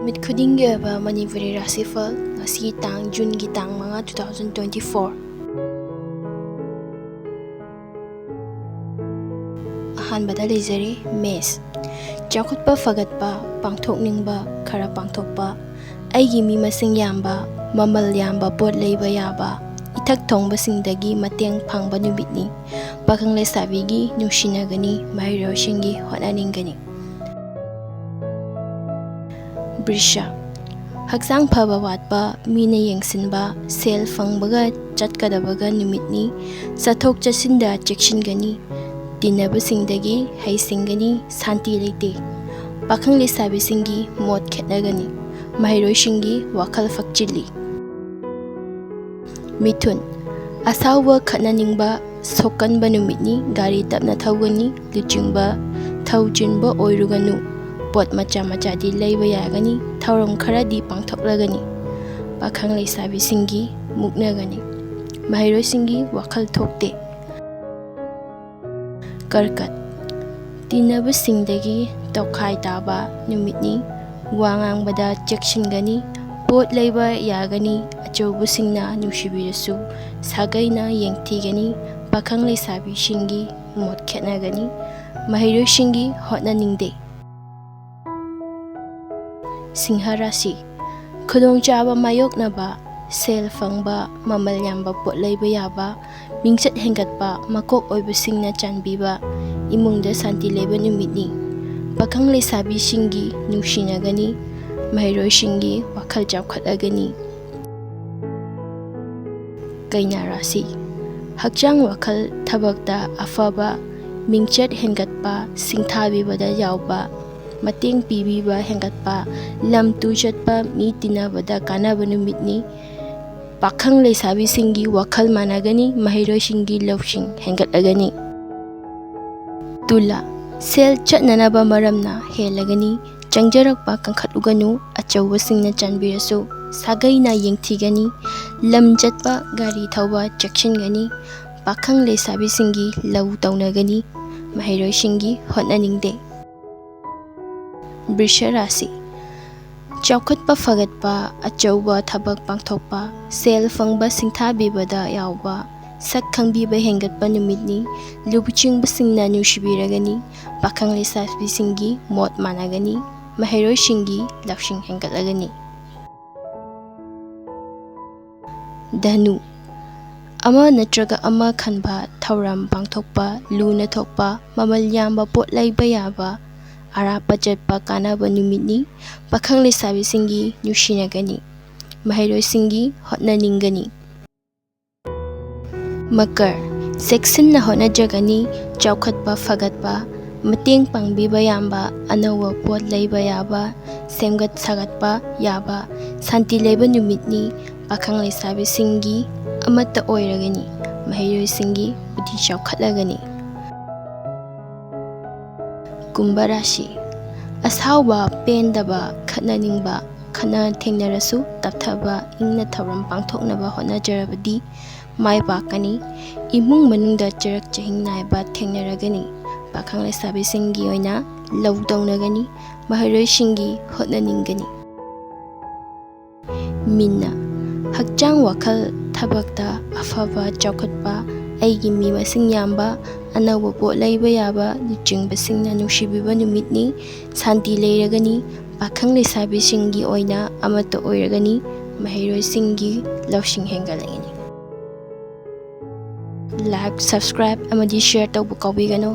ꯅꯨꯃꯤꯠ ꯈꯨꯗꯤꯡꯒꯤ ꯑꯣꯏꯕ ꯃꯅꯤꯄꯨꯔꯤ ꯔꯥꯁꯤ ꯐꯜ ꯉꯁꯤ ꯖꯨꯟꯒꯤ ꯇꯥꯡ 5, 2024 ꯑꯍꯥꯟꯕꯗ ꯂꯩꯖꯔꯤ ꯃꯦꯁ ꯆꯥꯎꯈꯠꯄ ꯐꯒꯠꯄ ꯄꯥꯡꯊꯣꯛꯅꯤꯡꯕ ꯈꯔ ꯄꯥꯡꯊꯣꯛꯄ ꯑꯩꯒꯤ ꯃꯤ ꯃꯁꯤꯡ ꯌꯥꯝꯕ ꯃꯃꯜ ꯌꯥꯝꯕ ꯄꯣꯠ ꯂꯩꯕ ꯌꯥꯕ ꯏꯊꯛ ꯊꯣꯡꯕꯁꯤꯡꯗꯒꯤ ꯃꯇꯦꯡ ꯐꯪꯕ ꯅꯨꯃꯤꯠꯅꯤ ꯄꯥꯈꯪ ꯂꯩꯁꯥꯕꯤꯒꯤ ꯅꯨꯡꯁꯤꯅꯒꯅꯤ ꯃꯍꯩꯔꯣꯏꯁꯤꯡꯒꯤ ꯍꯣꯠꯅꯅꯤꯡꯒꯅꯤ ꯕ꯭ꯔꯤꯁꯥ ꯍꯛꯆꯥꯡ ꯐꯕ ꯋꯥꯠꯄ ꯃꯤꯅ ꯌꯦꯡꯁꯤꯟꯕ ꯁꯦꯜ ꯐꯪꯕꯒ ꯆꯠꯀꯗꯕꯒ ꯅꯨꯃꯤꯠꯅꯤ ꯆꯠꯊꯣꯛ ꯆꯠꯁꯤꯟꯗ ꯆꯦꯛꯁꯤꯟꯒꯅꯤ ꯇꯤꯟꯅꯕꯁꯤꯡꯗꯒꯤ ꯍꯩꯁꯤꯡꯒꯅꯤ ꯁꯥꯟꯇꯤ ꯂꯩꯇꯦ ꯄꯥꯈꯪ ꯂꯩꯁꯥꯕꯤꯁꯤꯡꯒꯤ ꯃꯣꯠ ꯈꯦꯠꯅꯒꯅꯤ ꯃꯍꯩꯔꯣꯏꯁꯤꯡꯒꯤ ꯋꯥꯈꯜ ꯐꯛꯆꯤꯜꯂꯤ ꯃꯤꯊꯨꯟ ꯑꯁꯥꯎꯕ ꯈꯠꯅꯅꯤꯡꯕ ꯁꯣꯛꯀꯟꯕ ꯅꯨꯃꯤꯠꯅꯤ ꯒꯥꯔꯤ ꯇꯞꯅ ꯊꯧꯒꯅꯤ ꯂꯨꯆꯤꯡꯕ ꯊꯧꯆꯤꯟꯕ ꯑꯣꯏꯔꯨꯒꯅꯨ ꯄꯣꯠ ꯃꯆꯥ ꯃꯆꯥꯗꯤ ꯂꯩꯕ ꯌꯥꯒꯅꯤ ꯊꯧꯔꯝ ꯈꯔꯗꯤ ꯄꯥꯡꯊꯣꯛꯂꯒꯅꯤ ꯄꯥꯈꯪ ꯂꯩꯁꯥꯕꯤꯁꯤꯡꯒꯤ ꯃꯨꯛꯅꯒꯅꯤ ꯃꯍꯩꯔꯣꯏꯁꯤꯡꯒꯤ ꯋꯥꯈꯜ ꯊꯣꯛꯇꯦ ꯀꯔꯀꯠ ꯇꯤꯟꯅꯕꯁꯤꯡꯗꯒꯤ ꯇꯣꯈꯥꯏ ꯇꯥꯕ ꯅꯨꯃꯤꯠꯅꯤ ꯋꯥ ꯉꯥꯡꯕꯗ ꯆꯦꯛꯁꯤꯟꯒꯅꯤ ꯄꯣꯠ ꯂꯩꯕ ꯌꯥꯒꯅꯤ ꯑꯆꯧꯕꯁꯤꯡꯅ ꯅꯨꯡꯁꯤꯕꯤꯔꯁꯨ ꯁꯥꯒꯩꯅ ꯌꯦꯡꯊꯤꯒꯅꯤ ꯄꯥꯈꯪ ꯂꯩꯁꯥꯕꯤꯁꯤꯡꯒꯤ ꯃꯣꯠ ꯈꯦꯠꯅꯒꯅꯤ ꯃꯍꯩꯔꯣꯏꯁꯤꯡꯒꯤ ꯍꯣꯠꯅꯅꯤꯡꯗꯦ ꯁꯤꯡꯍ ꯔꯥꯁꯤ ꯈꯨꯗꯣꯡꯆꯥꯕ ꯃꯥꯌꯣꯛꯅꯕ ꯁꯦꯜ ꯐꯪꯕ ꯃꯃꯜ ꯌꯥꯝꯕ ꯄꯣꯠ ꯂꯩꯕ ꯌꯥꯕ ꯃꯤꯡꯆꯠ ꯍꯦꯟꯒꯠꯄ ꯃꯀꯣꯛ ꯑꯣꯏꯕꯁꯤꯡꯅ ꯆꯥꯟꯕꯤꯕ ꯏꯃꯨꯡꯗ ꯁꯥꯟꯇꯤ ꯂꯩꯕ ꯅꯨꯃꯤꯠꯅꯤ ꯄꯥꯈꯪ ꯂꯩꯁꯥꯕꯤꯁꯤꯡꯒꯤ ꯅꯨꯡꯁꯤꯅꯒꯅꯤ ꯃꯍꯩꯔꯣꯏꯁꯤꯡꯒꯤ ꯋꯥꯈꯜ ꯆꯥꯎꯈꯠꯂꯒꯅꯤ ꯀꯩꯅꯥ ꯔꯥꯁꯤ ꯍꯛꯆꯥꯡ ꯋꯥꯈꯜ ꯊꯕꯛꯇ ꯑꯐꯕ ꯃꯤꯡꯆꯠ ꯍꯦꯟꯒꯠꯄ ꯁꯤꯡꯊꯥꯕꯤꯕꯗ ꯌꯥꯎꯕ ꯃꯇꯦꯡ ꯄꯤꯕꯤꯕ ꯍꯦꯟꯒꯠꯄ ꯂꯝ ꯇꯨ ꯆꯠꯄ ꯃꯤ ꯇꯤꯟꯅꯕꯗ ꯀꯥꯟꯅꯕ ꯅꯨꯃꯤꯠꯅꯤ ꯄꯥꯈꯪ ꯂꯩꯁꯥꯕꯤꯁꯤꯡꯒꯤ ꯋꯥꯈꯜ ꯃꯥꯟꯅꯒꯅꯤ ꯃꯍꯩꯔꯣꯏꯁꯤꯡꯒꯤ ꯂꯧꯁꯤꯡ ꯍꯦꯟꯒꯠꯂꯒꯅꯤ ꯇꯨꯂꯥ ꯁꯦꯜ ꯆꯠꯅꯅꯕ ꯃꯔꯝꯅ ꯍꯦꯜꯂꯒꯅꯤ ꯆꯪꯖꯔꯛꯄ ꯀꯟꯈꯠꯂꯨꯒꯅꯨ ꯑꯆꯧꯕꯁꯤꯡꯅ ꯆꯥꯟꯕꯤꯔꯁꯨ ꯁꯥꯒꯩꯅ ꯌꯦꯡꯊꯤꯒꯅꯤ ꯂꯝ ꯆꯠꯄ ꯒꯥꯔꯤ ꯊꯧꯕ ꯆꯦꯛꯁꯤꯟꯒꯅꯤ ꯄꯥꯈꯪ ꯂꯩꯁꯥꯕꯤꯁꯤꯡꯒꯤ ꯂꯧ ꯇꯧꯅꯒꯅꯤ ꯃꯍꯩꯔꯣꯏꯁꯤꯡꯒꯤ ꯍꯣꯠꯅꯅꯤꯡꯗꯦ ꯕ꯭ꯔꯤꯁꯥ ꯔꯥꯁꯤ ꯆꯥꯎꯈꯠꯄ ꯐꯒꯠꯄ ꯑꯆꯧꯕ ꯊꯕꯛ ꯄꯥꯡꯊꯣꯛꯄ ꯁꯦꯜ ꯐꯪꯕ ꯁꯤꯡꯊꯥꯕꯤꯕꯗ ꯌꯥꯎꯕ ꯁꯛ ꯈꯪꯕꯤꯕ ꯍꯦꯟꯒꯠꯄ ꯅꯨꯃꯤꯠꯅꯤ ꯂꯨꯆꯤꯡꯕꯁꯤꯡꯅ ꯅꯨꯡꯁꯤꯕꯤꯔꯒꯅꯤ ꯄꯥꯈꯪ ꯂꯩꯁꯥꯕꯤꯁꯤꯡꯒꯤ ꯃꯣꯠ ꯃꯥꯟꯅꯒꯅꯤ ꯃꯍꯩꯔꯣꯏꯁꯤꯡꯒꯤ ꯂꯧꯁꯤꯡ ꯍꯦꯟꯒꯠꯂꯒꯅꯤ ꯙꯅꯨ ꯑꯃ ꯅꯠꯇ꯭ꯔꯒ ꯑꯃ ꯈꯟꯕ ꯊꯧꯔꯝ ꯄꯥꯡꯊꯣꯛꯄ ꯂꯨꯅ ꯊꯣꯛꯄ ꯃꯃꯜ ꯌꯥꯝꯕ ꯄꯣꯠ ꯂꯩꯕ ꯌꯥꯕ ꯑꯔꯥꯞꯄ ꯆꯠꯄ ꯀꯥꯟꯅꯕ ꯅꯨꯃꯤꯠꯅꯤ ꯄꯥꯈꯪ ꯂꯩꯁꯥꯕꯤꯁꯤꯡꯒꯤ ꯅꯨꯡꯁꯤꯅꯒꯅꯤ ꯃꯍꯩꯔꯣꯏꯁꯤꯡꯒꯤ ꯍꯣꯠꯅꯅꯤꯡꯒꯅꯤ ꯃꯀꯔ ꯆꯦꯛꯁꯤꯟꯅ ꯍꯣꯠꯅꯖꯒꯅꯤ ꯆꯥꯎꯈꯠꯄ ꯐꯒꯠꯄ ꯃꯇꯦꯡ ꯄꯥꯡꯕꯤꯕ ꯌꯥꯕ ꯑꯅꯧꯕ ꯄꯣꯠ ꯂꯩꯕ ꯌꯥꯕ ꯁꯦꯝꯒꯠ ꯁꯥꯒꯠꯄ ꯌꯥꯕ ꯁꯥꯟꯇꯤ ꯂꯩꯕ ꯅꯨꯃꯤꯠꯅꯤ ꯄꯥꯈꯪ ꯂꯩꯁꯥꯕꯤꯁꯤꯡꯒꯤ ꯑꯃꯠꯇ ꯑꯣꯏꯔꯒꯅꯤ ꯃꯍꯩꯔꯣꯏꯁꯤꯡꯒꯤ ꯕꯨꯙꯤ ꯆꯥꯎꯈꯠꯂꯒꯅꯤ ꯀꯨꯝꯚ ꯔꯥꯁꯤ ꯑꯁꯥꯎꯕ ꯄꯦꯟꯗꯕ ꯈꯠꯅꯅꯤꯡꯕ ꯈꯠꯅ ꯊꯦꯡꯅꯔꯁꯨ ꯇꯞꯊꯕ ꯏꯪꯅ ꯊꯧꯔꯝ ꯄꯥꯡꯊꯣꯛꯅꯕ ꯍꯣꯠꯅꯖꯔꯕꯗꯤ ꯃꯥꯏ ꯄꯥꯛꯀꯅꯤ ꯏꯃꯨꯡ ꯃꯅꯨꯡꯗ ꯆꯔꯛ ꯆꯍꯤꯡ ꯅꯥꯏꯕ ꯊꯦꯡꯅꯔꯒꯅꯤ ꯄꯥꯈꯪ ꯂꯩꯁꯥꯕꯤꯁꯤꯡꯒꯤ ꯑꯣꯏꯅ ꯂꯧ ꯇꯧꯅꯒꯅꯤ ꯃꯍꯩꯔꯣꯏꯁꯤꯡꯒꯤ ꯍꯣꯠꯅꯅꯤꯡꯒꯅꯤ ꯃꯤꯟꯅ ꯍꯛꯆꯥꯡ ꯋꯥꯈꯜ ꯊꯕꯛꯇ ꯑꯐꯕ ꯆꯥꯎꯈꯠꯄ ꯑꯩꯒꯤ ꯃꯤ ꯃꯁꯤꯡ ꯌꯥꯝꯕ ꯑꯅꯧꯕ ꯄꯣꯠ ꯂꯩꯕ ꯌꯥꯕ ꯂꯨꯆꯤꯡꯕꯁꯤꯡꯅ ꯅꯨꯡꯁꯤꯕꯤꯕ ꯅꯨꯃꯤꯠꯅꯤ ꯁꯥꯟꯇꯤ ꯂꯩꯔꯒꯅꯤ ꯄꯥꯈꯪ ꯂꯩꯁꯥꯕꯤꯁꯤꯡꯒꯤ ꯑꯣꯏꯅ ꯑꯃꯠꯇ ꯑꯣꯏꯔꯒꯅꯤ ꯃꯍꯩꯔꯣꯏꯁꯤꯡꯒꯤ ꯂꯧꯁꯤꯡ ꯍꯦꯟꯒꯠꯂꯒꯅꯤ ꯂꯥꯏꯛ ꯁꯕꯁꯀ꯭ꯔꯥꯏꯕ ꯑꯃꯗꯤ ꯁꯤꯌꯔ ꯇꯧꯕ ꯀꯥꯎꯕꯤꯒꯅꯨ